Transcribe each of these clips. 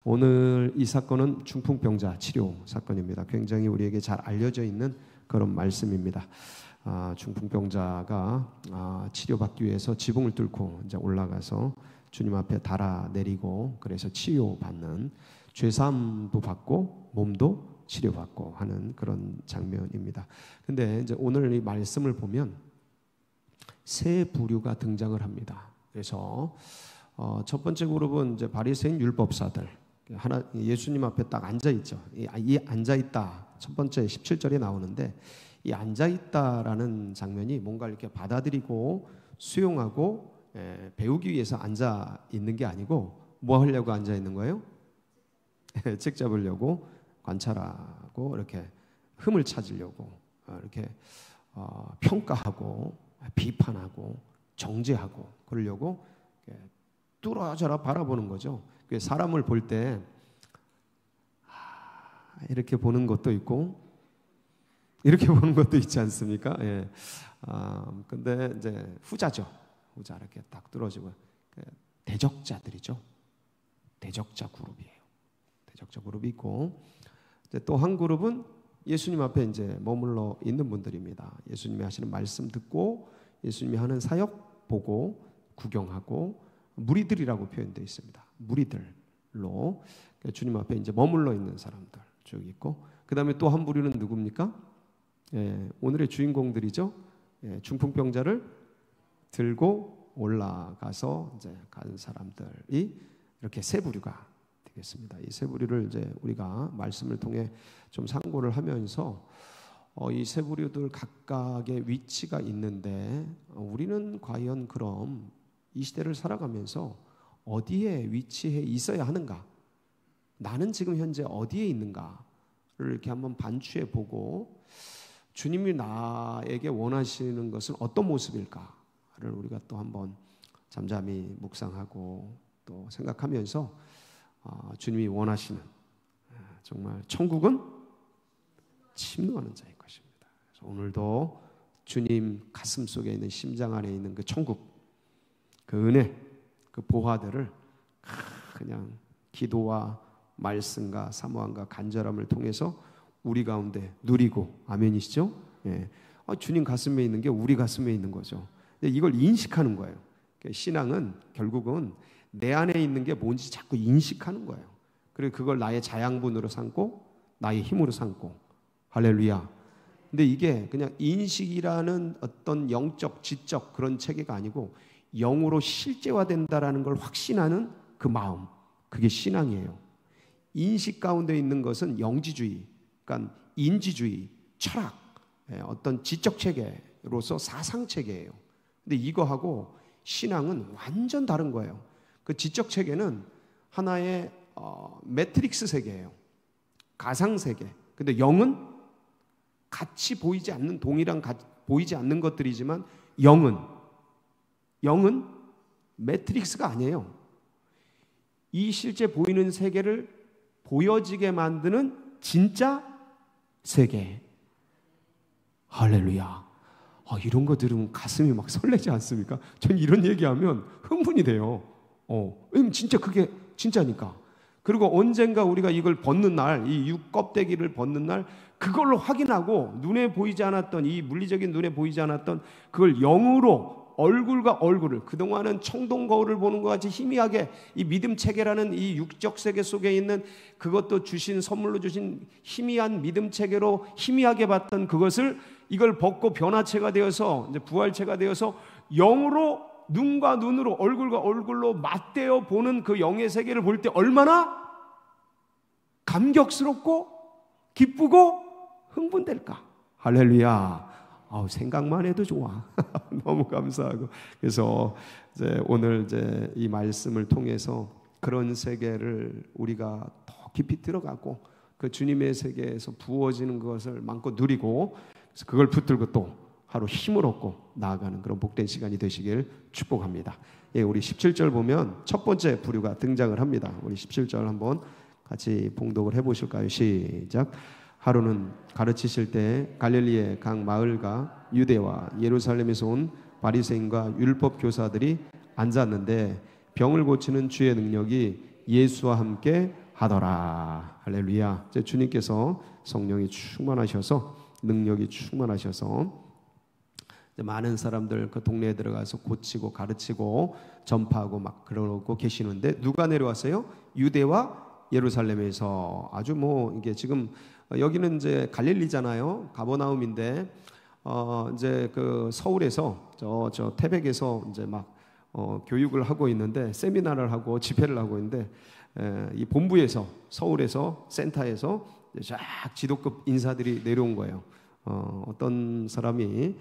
오늘 이 사건은 중풍병자 치료 사건입니다. 굉장히 우리에게 잘 알려져 있는 그런 말씀입니다. 중풍병자가 치료받기 위해서 지붕을 뚫고 이제 올라가서 주님 앞에 달아내리고 그래서 치료받는, 죄사함도 받고 몸도 치료받고 하는 그런 장면입니다. 근데 이제 오늘 이 말씀을 보면 세 부류가 등장을 합니다. 그래서 첫 번째 그룹은 이제 바리새인 율법사들, 예수님 앞에 딱 앉아 있죠. 이 앉아 있다, 첫 번째 17절에 나오는데, 이 앉아 있다라는 장면이 뭔가 이렇게 받아들이고 수용하고 배우기 위해서 앉아 있는 게 아니고 뭐 하려고 앉아 있는 거예요? 책 잡으려고, 관찰하고, 이렇게 흠을 찾으려고, 이렇게 평가하고 비판하고 정죄하고 그러려고 뚫어져라 바라보는 거죠. 사람을 볼 때 이렇게 보는 것도 있고 이렇게 보는 것도 있지 않습니까? 예. 근데 이제 후자죠. 후자 이렇게 딱 뚫어지고 대적자들이죠. 대적자 그룹이에요. 대적자 그룹이 있고, 또 한 그룹은 예수님 앞에 이제 머물러 있는 분들입니다. 예수님이 하시는 말씀 듣고 예수님이 하는 사역 보고 구경하고 무리들이라고 표현되어 있습니다. 무리들로 주님 앞에 이제 머물러 있는 사람들 쭉 있고, 그 다음에 또 한 부류는 누굽니까? 오늘의 주인공들이죠. 중풍병자를 들고 올라가서 이제 간 사람들이 이렇게 세 부류가 되겠습니다. 이 세 부류를 이제 우리가 말씀을 통해 좀 상고를 하면서 이 세 부류들 각각의 위치가 있는데, 우리는 과연 그럼 이 시대를 살아가면서 어디에 위치해 있어야 하는가? 나는 지금 현재 어디에 있는가를 이렇게 한번 반추해 보고, 주님이 나에게 원하시는 것은 어떤 모습일까를 우리가 또 한번 잠잠히 묵상하고 또 생각하면서 주님이 원하시는, 정말 천국은 침노하는 자일 것입니다. 그래서 오늘도 주님 가슴 속에 있는, 심장 안에 있는 그 천국, 그 은혜, 그 보화들을 그냥 기도와 말씀과 사모함과 간절함을 통해서 우리 가운데 누리고, 아멘이시죠? 예. 주님 가슴에 있는 게 우리 가슴에 있는 거죠. 이걸 인식하는 거예요. 신앙은 결국은 내 안에 있는 게 뭔지 자꾸 인식하는 거예요. 그리고 그걸 나의 자양분으로 삼고 나의 힘으로 삼고, 할렐루야. 근데 이게 그냥 인식이라는 어떤 영적, 지적 그런 체계가 아니고 영으로 실제화된다라는 걸 확신하는 그 마음, 그게 신앙이에요. 인식 가운데 있는 것은 영지주의, 그러니까 인지주의, 철학, 어떤 지적 체계로서 사상 체계예요. 근데 이거하고 신앙은 완전 다른 거예요. 그 지적 체계는 하나의 매트릭스 세계예요. 가상 세계. 근데 영은 같이 보이지 않는, 동일한 보이지 않는 것들이지만 영은 매트릭스가 아니에요. 이 실제 보이는 세계를 보여지게 만드는 진짜 세계. 할렐루야. 이런 거 들으면 가슴이 막 설레지 않습니까? 전 이런 얘기하면 흥분이 돼요. 왜냐면 진짜 그게 진짜니까. 그리고 언젠가 우리가 이걸 벗는 날, 이 육 껍데기를 벗는 날, 그걸로 확인하고 눈에 보이지 않았던, 이 물리적인 눈에 보이지 않았던 그걸 영으로, 얼굴과 얼굴을, 그동안은 청동 거울을 보는 것 같이 희미하게 이 믿음 체계라는 이 육적 세계 속에 있는, 그것도 주신, 선물로 주신 희미한 믿음 체계로 희미하게 봤던 그것을, 이걸 벗고 변화체가 되어서, 이제 부활체가 되어서 영으로, 눈과 눈으로, 얼굴과 얼굴로 맞대어 보는 그 영의 세계를 볼 때 얼마나 감격스럽고 기쁘고 흥분될까? 할렐루야. 생각만 해도 좋아. 너무 감사하고. 그래서 이제 오늘 이제 이 말씀을 통해서 그런 세계를 우리가 더 깊이 들어가고, 그 주님의 세계에서 부어지는 것을 마음껏 누리고, 그래서 그걸 붙들고 또 하루 힘을 얻고 나아가는 그런 복된 시간이 되시길 축복합니다. 우리 17절 보면 첫 번째 부류가 등장을 합니다. 우리 17절 한번 같이 봉독을 해보실까요? 시작. 하루는 가르치실 때 갈릴리의 각 마을과 유대와 예루살렘에서 온 바리새인과 율법 교사들이 앉았는데, 병을 고치는 주의 능력이 예수와 함께 하더라. 할렐루야. 이제 주님께서 성령이 충만하셔서, 능력이 충만하셔서 많은 사람들 그 동네에 들어가서 고치고 가르치고 전파하고 막 그러고 계시는데, 누가 내려왔어요? 유대와 예루살렘에서. 아주 뭐 이게 지금 여기는 이제 갈릴리잖아요. 가버나움인데 이제 그 서울에서 저 태백에서 이제 막 교육을 하고 있는데, 세미나를 하고 집회를 하고 있는데, 이 본부에서, 서울에서 센터에서 쫙 지도급 인사들이 내려온 거예요. 어떤 사람이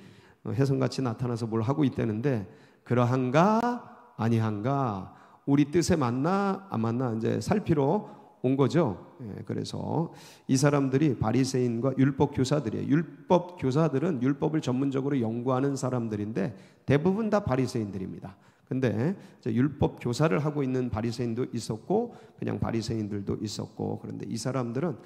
혜성같이 나타나서 뭘 하고 있다는데, 그러한가 아니한가, 우리 뜻에 맞나 안 맞나 이제 살피러 온 거죠. 그래서 이 사람들이 바리새인과 율법 교사들이에요. 율법 교사들은 율법을 전문적으로 연구하는 사람들인데 대부분 다 바리새인들입니다. 근데 이제 율법 교사를 하고 있는 바리새인도 있었고 그냥 바리새인들도 있었고, 그런데 이 사람들은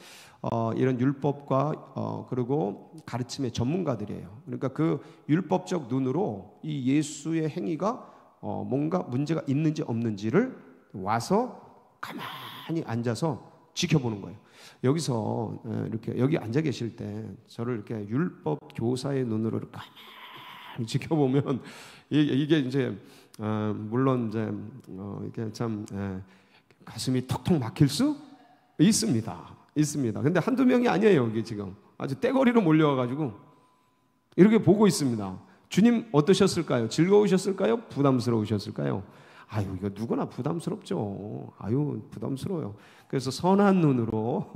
이런 율법과 그리고 가르침의 전문가들이에요. 그러니까 그 율법적 눈으로 이 예수의 행위가 뭔가 문제가 있는지 없는지를 와서 가만히 앉아서 지켜보는 거예요. 여기서 이렇게 여기 앉아 계실 때 저를 이렇게 율법 교사의 눈으로 가만히 지켜보면 이게 이제 물론 이제 이게 참 가슴이 턱턱 막힐 수 있습니다. 근데 한두 명이 아니에요. 이게 지금 아주 떼거리로 몰려와가지고 이렇게 보고 있습니다. 주님 어떠셨을까요? 즐거우셨을까요? 부담스러우셨을까요? 아유, 이거 누구나 부담스럽죠. 아유, 부담스러워요. 그래서 선한 눈으로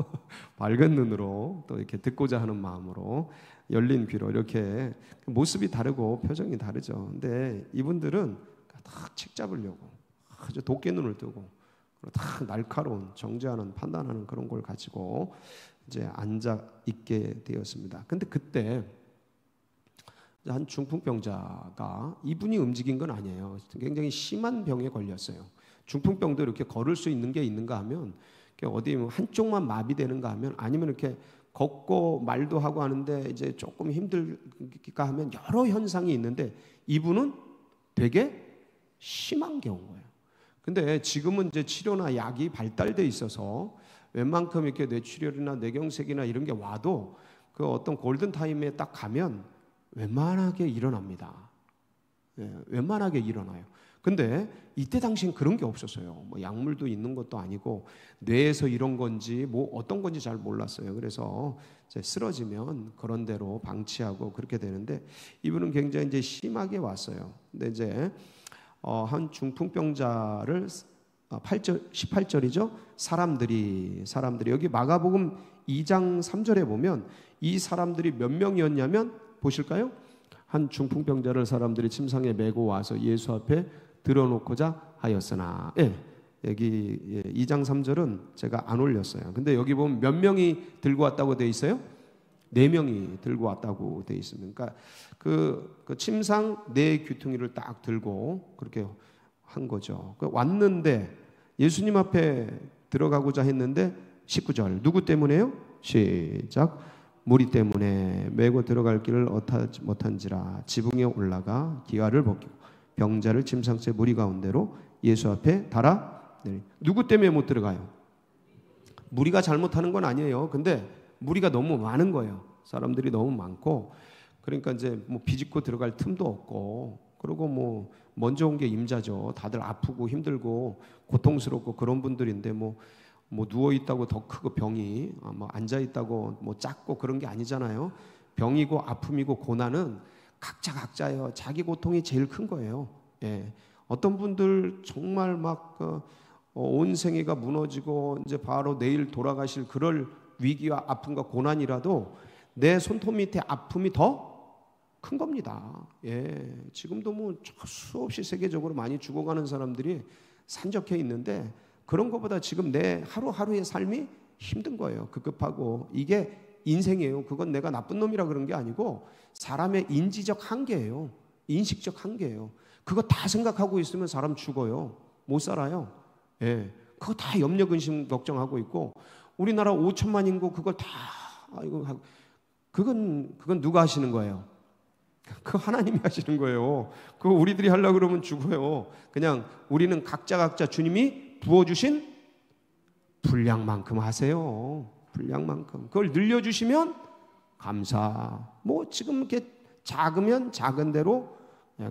밝은 눈으로 또 이렇게 듣고자 하는 마음으로 열린 귀로 이렇게 모습이 다르고 표정이 다르죠. 근데 이분들은 딱 책 잡으려고 아주 도깨 눈을 뜨고 다 날카로운 정죄하는 판단하는 그런 걸 가지고 이제 앉아 있게 되었습니다. 근데 그때 한 중풍병자가, 이분이 움직인 건 아니에요. 굉장히 심한 병에 걸렸어요. 중풍병도 이렇게 걸을 수 있는 게 있는가 하면, 어디 한쪽만 마비되는가 하면, 아니면 이렇게 걷고 말도 하고 하는데 이제 조금 힘들까 하면 여러 현상이 있는데, 이분은 되게 심한 경우인 거예요. 근데 지금은 이제 치료나 약이 발달돼 있어서 웬만큼 이렇게 뇌출혈이나 뇌경색이나 이런 게 와도 그 어떤 골든 타임에 딱 가면 웬만하게 일어납니다. 웬만하게 일어나요. 근데 이때 당시엔 그런 게 없었어요. 뭐 약물도 있는 것도 아니고 뇌에서 이런 건지 뭐 어떤 건지 잘 몰랐어요. 그래서 이제 쓰러지면 그런 대로 방치하고 그렇게 되는데, 이분은 굉장히 이제 심하게 왔어요. 근데 이제 한 중풍병자를 18절이죠. 사람들이 여기 마가복음 2장 3절에 보면 이 사람들이 몇 명이었냐면, 보실까요? 한 중풍병자를 사람들이 침상에 메고 와서 예수 앞에 들어놓고자 하였으나, 여기 2장 3절은 제가 안 올렸어요. 근데 여기 보면 몇 명이 들고 왔다고 돼 있어요? 4명이 들고 왔다고 돼 있습니다. 그러니까 그 침상 4귀퉁이를 딱 들고 그렇게 한 거죠. 왔는데 예수님 앞에 들어가고자 했는데 19절 누구 때문에요? 시작. 무리 때문에 메고 들어갈 길을 얻지 못한지라 지붕에 올라가 기와를 벗기고 병자를 침상째 무리 가운데로 예수 앞에 달아 내리. 누구 때문에 못 들어가요? 무리가 잘못하는 건 아니에요. 근데 무리가 너무 많은 거예요. 사람들이 너무 많고, 그러니까 이제 뭐 비집고 들어갈 틈도 없고, 그리고 뭐 먼저 온 게 임자죠. 다들 아프고 힘들고 고통스럽고 그런 분들인데 뭐 누워 있다고 더 크고 병이 뭐 앉아 있다고 뭐 작고 그런 게 아니잖아요. 병이고 아픔이고 고난은 각자예요. 자기 고통이 제일 큰 거예요. 어떤 분들 정말 막 온 생애가 무너지고 이제 바로 내일 돌아가실 그럴 위기와 아픔과 고난이라도 내 손톱 밑에 아픔이 더 큰 겁니다. 지금도 뭐 수없이 세계적으로 많이 죽어가는 사람들이 산적해 있는데, 그런 것보다 지금 내 하루하루의 삶이 힘든 거예요. 급급하고. 이게 인생이에요. 그건 내가 나쁜 놈이라 그런 게 아니고 사람의 인지적 한계예요. 인식적 한계예요. 그거 다 생각하고 있으면 사람 죽어요. 못 살아요. 그거 다 염려, 근심, 걱정하고 있고, 우리나라 5천만 인구 그걸 다 그건 누가 하시는 거예요? 그거 하나님이 하시는 거예요. 그거 우리들이 하려고 그러면 죽어요. 그냥 우리는 각자 주님이 부어주신 분량만큼 하세요. 분량만큼. 그걸 늘려주시면 감사. 뭐 지금 이렇게 작으면 작은 대로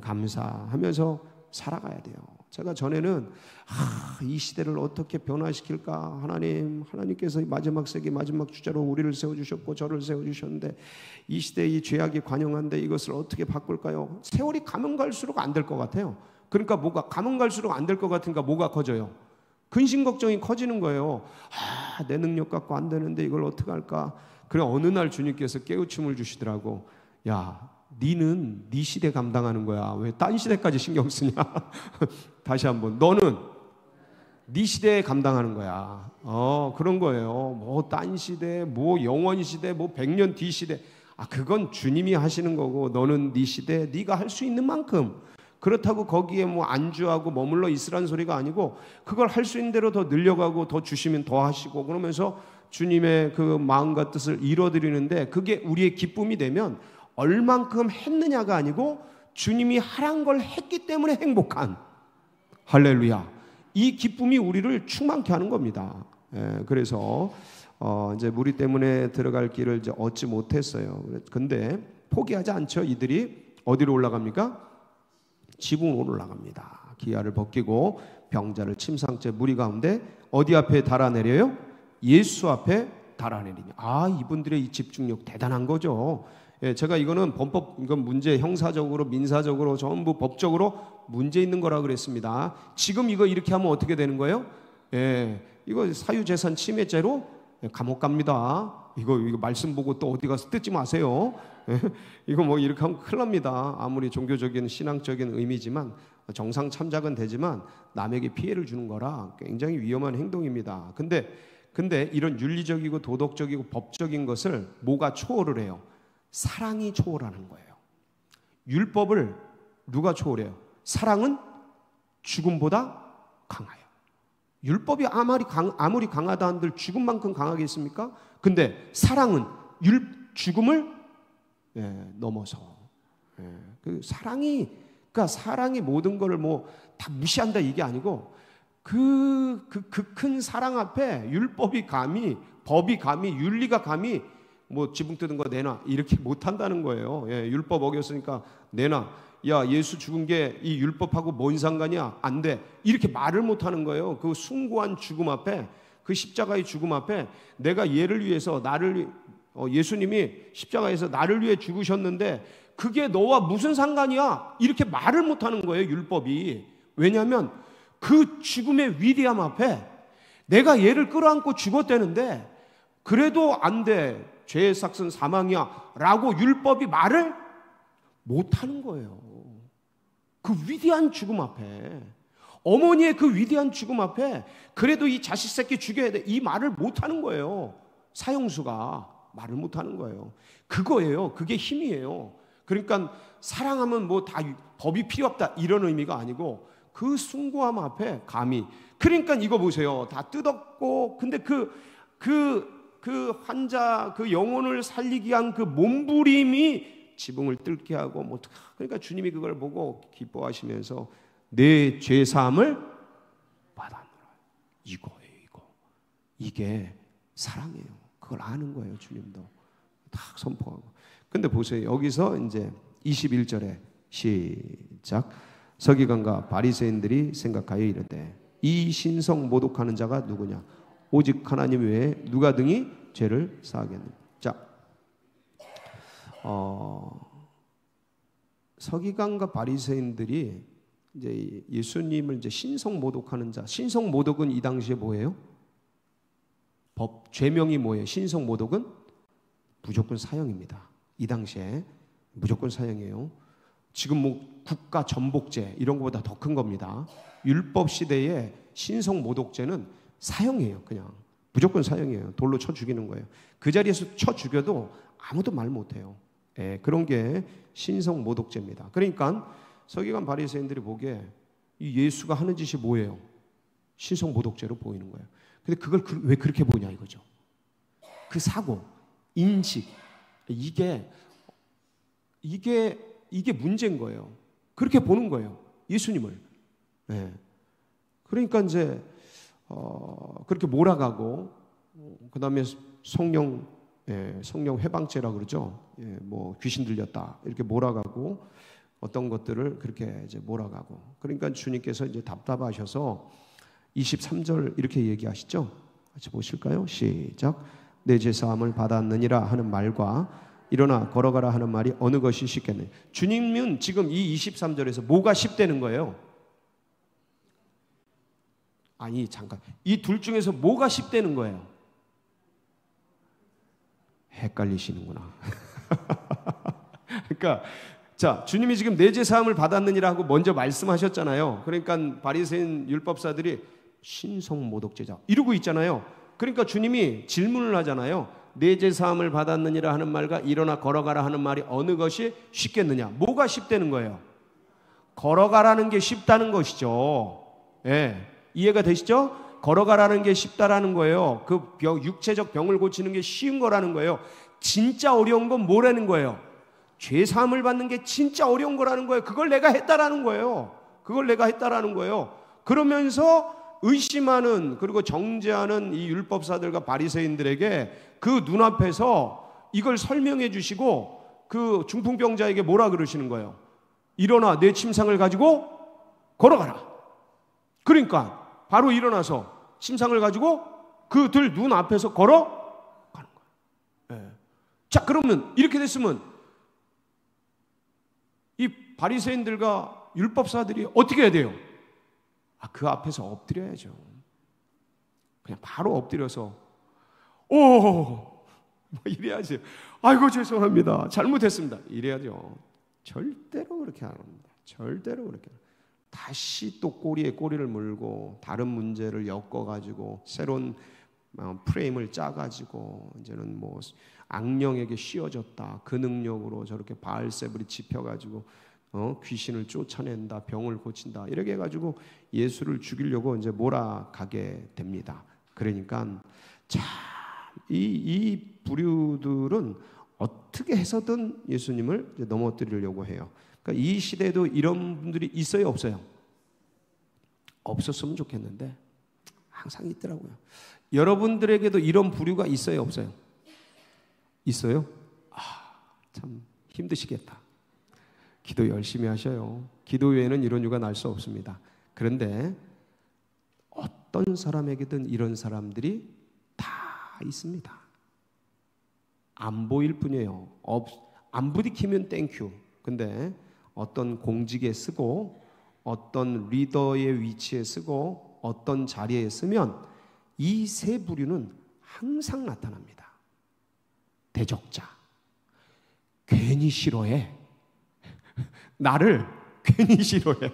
감사하면서 살아가야 돼요. 제가 전에는 이 시대를 어떻게 변화시킬까, 하나님께서 마지막 세기 마지막 주자로 우리를 세워주셨고 저를 세워주셨는데 이 시대에 이 죄악이 관영한데 이것을 어떻게 바꿀까요? 세월이 가면 갈수록 안 될 것 같아요. 그러니까 뭐가 가면 갈수록 안 될 것 같으니까 뭐가 커져요? 근심 걱정이 커지는 거예요. 내 능력 갖고 안 되는데 이걸 어떻게 할까? 그래 어느 날 주님께서 깨우침을 주시더라고. 야, 니는 네 시대 감당하는 거야. 왜 딴 시대까지 신경 쓰냐? 다시 한번, 너는 네 시대에 감당하는 거야. 그런 거예요. 뭐 딴 시대, 뭐 영원 시대, 뭐 100년 뒤 시대. 그건 주님이 하시는 거고 너는 네 시대, 네가 할 수 있는 만큼. 그렇다고 거기에 뭐 안주하고 머물러 있으라는 소리가 아니고 그걸 할 수 있는 대로 더 늘려가고 더 주시면 더 하시고 그러면서 주님의 그 마음과 뜻을 이뤄드리는데 그게 우리의 기쁨이 되면 얼만큼 했느냐가 아니고 주님이 하란 걸 했기 때문에 행복한, 할렐루야, 이 기쁨이 우리를 충만케 하는 겁니다. 그래서 이제 무리 때문에 들어갈 길을 이제 얻지 못했어요. 근데 포기하지 않죠. 이들이 어디로 올라갑니까? 지붕으로 올라갑니다. 기아를 벗기고 병자를 침상째 무리 가운데 어디 앞에 달아내려요? 예수 앞에 달아내리니. 이분들의 이 집중력 대단한 거죠. 제가 이거는 이건 문제, 형사적으로 민사적으로 전부 법적으로 문제 있는 거라 그랬습니다. 지금 이거 이렇게 하면 어떻게 되는 거예요? 이거 사유재산 침해죄로 감옥 갑니다. 이거 말씀 보고 또 어디 가서 뜯지 마세요. 이거 뭐 이렇게 하면 큰일 납니다. 아무리 종교적인 신앙적인 의미지만 정상 참작은 되지만 남에게 피해를 주는 거라 굉장히 위험한 행동입니다. 근데 이런 윤리적이고 도덕적이고 법적인 것을 뭐가 초월을 해요? 사랑이 초월하는 거예요. 율법을 누가 초월해요? 사랑은 죽음보다 강해요. 율법이 아무리 강하다 한들 죽음만큼 강하겠습니까? 근데 사랑은 죽음을 넘어서 그 그러니까 사랑이 모든 것을 뭐 다 무시한다 이게 아니고 그 큰 사랑 앞에 율법이 감히, 법이 감히, 윤리가 감히 뭐 지붕 뜯은 거 내놔 이렇게 못한다는 거예요. 율법 어겼으니까 내놔. 야, 예수 죽은 게 이 율법하고 뭔 상관이야? 안 돼. 이렇게 말을 못하는 거예요. 그 숭고한 죽음 앞에, 그 십자가의 죽음 앞에 내가 얘를 위해서 예수님이 십자가에서 나를 위해 죽으셨는데 그게 너와 무슨 상관이야? 이렇게 말을 못하는 거예요, 율법이. 왜냐하면 그 죽음의 위대함 앞에 내가 얘를 끌어안고 죽었다는데 그래도 안 돼. 죄의 삭은 사망이야 라고 율법이 말을 못하는 거예요. 그 위대한 죽음 앞에, 어머니의 그 위대한 죽음 앞에 그래도 이 자식 새끼 죽여야 돼 이 말을 못하는 거예요. 사형수가 말을 못하는 거예요. 그거예요. 그게 힘이에요. 그러니까 사랑하면 뭐 다 법이 필요 없다 이런 의미가 아니고 그 숭고함 앞에 감히. 그러니까 이거 보세요. 다 뜯었고 근데 그 환자 그 영혼을 살리기 위한 그 몸부림이 지붕을 뚫게 하고 뭐 그러니까 주님이 그걸 보고 기뻐하시면서 내 죄 사함을 받아노라. 이거예요. 이게 사랑이에요. 그걸 아는 거예요. 주님도 딱 선포하고. 근데 보세요. 여기서 이제 21절에 시작. 서기관과 바리새인들이 생각하여 이르되 이 신성 모독하는 자가 누구냐? 오직 하나님 외에 누가 등이 죄를 사하겠느냐. 자, 서기관과 바리새인들이 이제 예수님을 이제 신성 모독하는 자. 신성 모독은 이 당시에 뭐예요? 죄명이 뭐예요? 신성 모독은 무조건 사형입니다. 이 당시에 무조건 사형이에요. 지금 뭐 국가 전복죄 이런 것보다 더 큰 겁니다. 율법 시대에 신성 모독죄는 사형이에요. 그냥 무조건 사형이에요. 돌로 쳐 죽이는 거예요. 그 자리에서 쳐 죽여도 아무도 말 못해요. 그런 게 신성 모독죄입니다. 그러니까 서기관 바리새인들이 보기에 이 예수가 하는 짓이 뭐예요? 신성 모독죄로 보이는 거예요. 근데 그걸 왜 그렇게 보냐 이거죠. 그 사고, 인식 이게 문제인 거예요. 그렇게 보는 거예요. 예수님을. 그러니까 이제 그렇게 몰아가고 그 다음에 성령 해방죄라 그러죠. 뭐 귀신 들렸다 이렇게 몰아가고 어떤 것들을 그렇게 이제 몰아가고 그러니까 주님께서 이제 답답하셔서 23절 이렇게 얘기하시죠. 같이 보실까요? 시작. 내 죄사함을 받았느니라 하는 말과 일어나 걸어가라 하는 말이 어느 것이 쉽겠느냐. 주님은 지금 이 23절에서 뭐가 쉽다는 거예요? 아니 잠깐, 이 둘 중에서 뭐가 쉽다는 거예요? 헷갈리시는구나. 그러니까 자, 주님이 지금 내 죄사함을 받았느니라 하고 먼저 말씀하셨잖아요. 그러니까 바리새인 율법사들이 신성모독죄자 이러고 있잖아요. 그러니까 주님이 질문을 하잖아요. 내 죄사함을 받았느니라 하는 말과 일어나 걸어가라 하는 말이 어느 것이 쉽겠느냐. 뭐가 쉽다는 거예요? 걸어가라는 게 쉽다는 것이죠. 예, 이해가 되시죠? 걸어가라는 게 쉽다라는 거예요. 그 육체적 병을 고치는 게 쉬운 거라는 거예요. 진짜 어려운 건 뭐라는 거예요? 죄사함을 받는 게 진짜 어려운 거라는 거예요. 그걸 내가 했다라는 거예요. 그걸 내가 했다라는 거예요. 그러면서 의심하는 그리고 정죄하는 이 율법사들과 바리새인들에게 그 눈앞에서 이걸 설명해 주시고 그 중풍병자에게 뭐라 그러시는 거예요? 일어나 내 침상을 가지고 걸어가라. 그러니까 바로 일어나서 침상을 가지고 그들 눈앞에서 걸어가는 거예요. 네. 자, 그러면 이렇게 됐으면 이 바리새인들과 율법사들이 어떻게 해야 돼요? 그 앞에서 엎드려야죠. 그냥 바로 엎드려서 뭐 이래야지. 아이고 죄송합니다. 잘못했습니다. 이래야죠. 절대로 그렇게 안 합니다. 절대로 그렇게. 다시 또 꼬리에 꼬리를 물고 다른 문제를 엮어가지고 새로운 프레임을 짜가지고 이제는 뭐 악령에게 씌워졌다. 그 능력으로 저렇게 바알세불이 짚혀가지고 귀신을 쫓아낸다, 병을 고친다 이렇게 해가지고 예수를 죽이려고 이제 몰아가게 됩니다. 그러니까 참 이 부류들은 어떻게 해서든 예수님을 이제 넘어뜨리려고 해요. 그러니까 이 시대에도 이런 분들이 있어요, 없어요? 없었으면 좋겠는데 항상 있더라고요. 여러분들에게도 이런 부류가 있어요, 없어요? 있어요? 참 힘드시겠다. 기도 열심히 하셔요. 기도 외에는 이런 유가 날 수 없습니다. 그런데 어떤 사람에게든 이런 사람들이 다 있습니다. 안 보일 뿐이에요. 안 부딪히면 땡큐. 근데 어떤 공직에 쓰고 어떤 리더의 위치에 쓰고 어떤 자리에 쓰면 이 세 부류는 항상 나타납니다. 대적자. 괜히 싫어해. 나를 괜히 싫어해.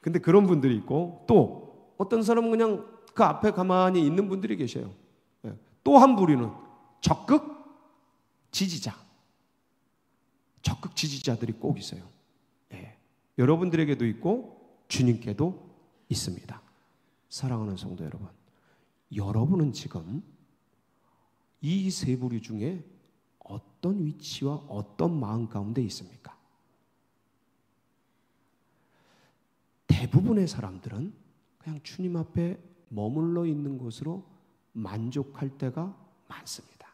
근데 그런 분들이 있고 또 어떤 사람은 그냥 그 앞에 가만히 있는 분들이 계셔요. 또 한 부류는 적극 지지자. 적극 지지자들이 꼭 있어요. 여러분들에게도 있고 주님께도 있습니다. 사랑하는 성도 여러분, 여러분은 지금 이 세 부류 중에 어떤 위치와 어떤 마음 가운데 있습니까? 대부분의 사람들은 그냥 주님 앞에 머물러 있는 것으로 만족할 때가 많습니다.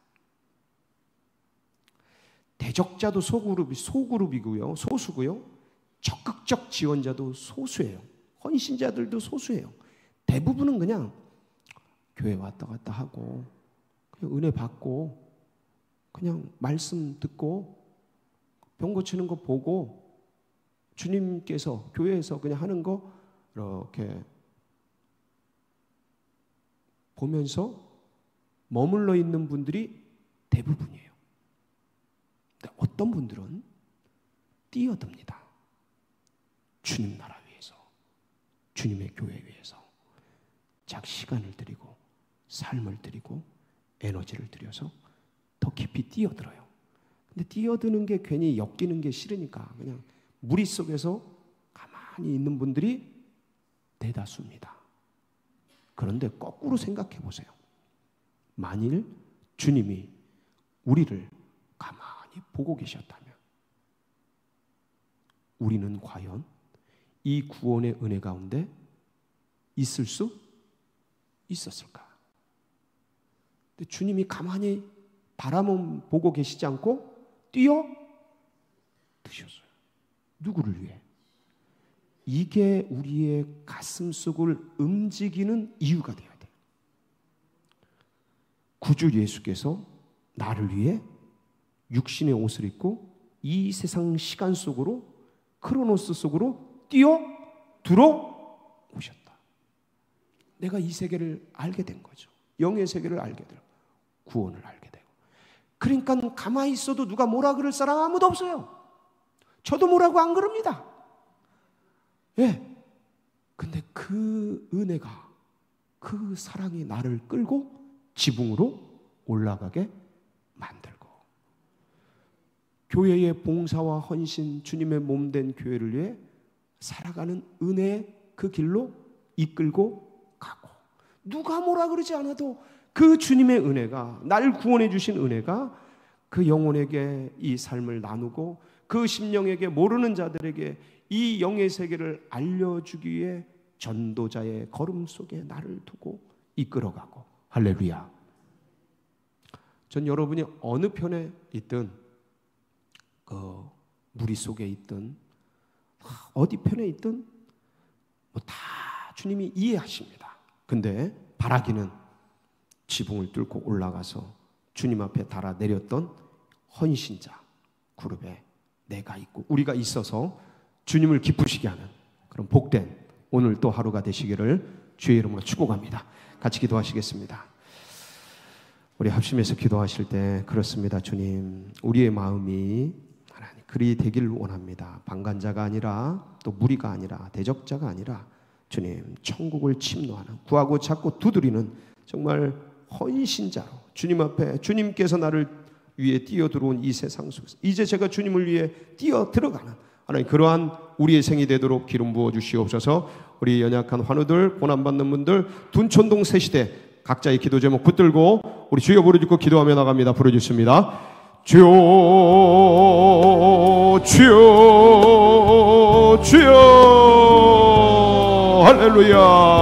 대적자도 소그룹이고요, 소수고요. 적극적 지원자도 소수예요. 헌신자들도 소수예요. 대부분은 그냥 교회 왔다 갔다 하고 그냥 은혜 받고 그냥 말씀 듣고 병 고치는 거 보고 주님께서 교회에서 그냥 하는 거 이렇게 보면서 머물러 있는 분들이 대부분이에요. 근데 어떤 분들은 뛰어듭니다. 주님 나라 위해서, 주님의 교회 위해서 자기 시간을 드리고 삶을 드리고 에너지를 들여서 더 깊이 뛰어들어요. 근데 뛰어드는 게 괜히 엮이는 게 싫으니까 그냥 무리 속에서 가만히 있는 분들이 대다수입니다. 그런데 거꾸로 생각해 보세요. 만일 주님이 우리를 가만히 보고 계셨다면 우리는 과연 이 구원의 은혜 가운데 있을 수 있었을까? 근데 주님이 가만히 바라만 보고 계시지 않고 뛰어 드셨어요. 누구를 위해? 이게 우리의 가슴 속을 움직이는 이유가 되어야 돼요. 구주 예수께서 나를 위해 육신의 옷을 입고 이 세상 시간 속으로, 크로노스 속으로 뛰어 들어오셨다. 내가 이 세계를 알게 된 거죠. 영의 세계를 알게 되고 구원을 알게 되고. 그러니까 가만히 있어도 누가 뭐라 그럴 사람 아무도 없어요. 저도 뭐라고 안 그럽니다. 예. 근데 그 은혜가, 그 사랑이 나를 끌고 지붕으로 올라가게 만들고, 교회의 봉사와 헌신, 주님의 몸된 교회를 위해 살아가는 은혜의 그 길로 이끌고 가고, 누가 뭐라 그러지 않아도 그 주님의 은혜가, 날 구원해 주신 은혜가 그 영혼에게 이 삶을 나누고 그 심령에게, 모르는 자들에게 이 영의 세계를 알려주기 위해 전도자의 걸음 속에 나를 두고 이끌어가고. 할렐루야. 전 여러분이 어느 편에 있든, 그 무리 속에 있든, 어디 편에 있든 뭐 다 주님이 이해하십니다. 근데 바라기는 지붕을 뚫고 올라가서 주님 앞에 달아 내렸던 헌신자 그룹에 내가 있고 우리가 있어서 주님을 기쁘시게 하는 그런 복된 오늘 또 하루가 되시기를 주의 이름으로 축복합니다. 같이 기도하시겠습니다. 우리 합심해서 기도하실 때, 그렇습니다. 주님, 우리의 마음이 하나님 그리 되기를 원합니다. 방관자가 아니라, 또 무리가 아니라, 대적자가 아니라 주님 천국을 침노하는, 구하고 찾고 두드리는 정말 헌신자로 주님 앞에, 주님께서 나를 위해 뛰어 들어온 이 세상 속에서 이제 제가 주님을 위해 뛰어 들어가는 하나님, 그러한 우리의 생이 되도록 기름 부어 주시옵소서. 우리 연약한 환우들, 고난받는 분들, 둔촌동 새시대 각자의 기도 제목 붙들고 우리 주여 부르짖고 기도하며 나갑니다. 부르짖습니다. 주여, 주여, 주여. 할렐루야.